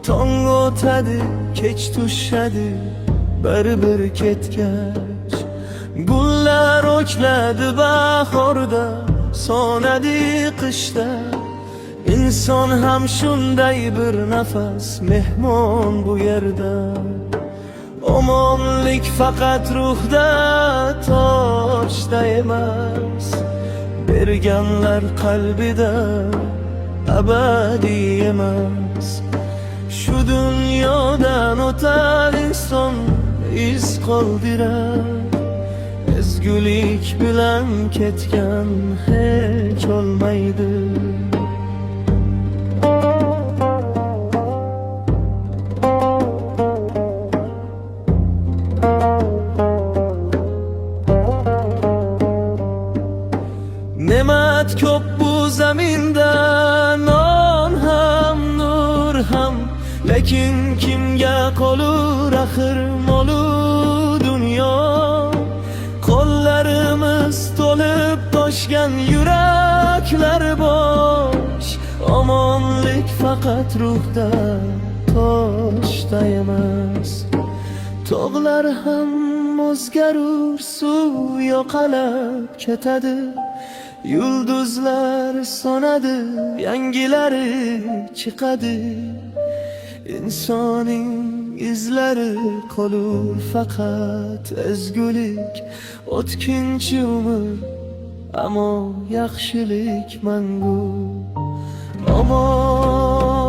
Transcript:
Tong o'tadi, kech tushadi, bir ketgach. Gullar o'kladi bahorda, so'nadi qishda. İnson ham shunday bir nafas mehmon bu yerda. Omonlik faqat ruhda, toshda emas. Berganlar qalbida abadiy emas. Shu dunyodan o'tar inson iz qoldirar. Ezgulik bilan ketgan hech olmaydi. Ne'mat ko'p bu zaminda, non ham, nur ham, lekin kimga qolur axir molu dunyo? Qo'llarimiz to'lib toshgan, yuraklar bo'sh. Omonlik faqat ruhda, toshda emas. Tog'lar ham o'zgarur, suv yo'qolib ketadi. Yulduzlar so'nadi, yangilari chiqadi. İnsoning izlari qolur faqat ezgulik. O'tkinchi umr, ammo yaxshilik mangu. Omon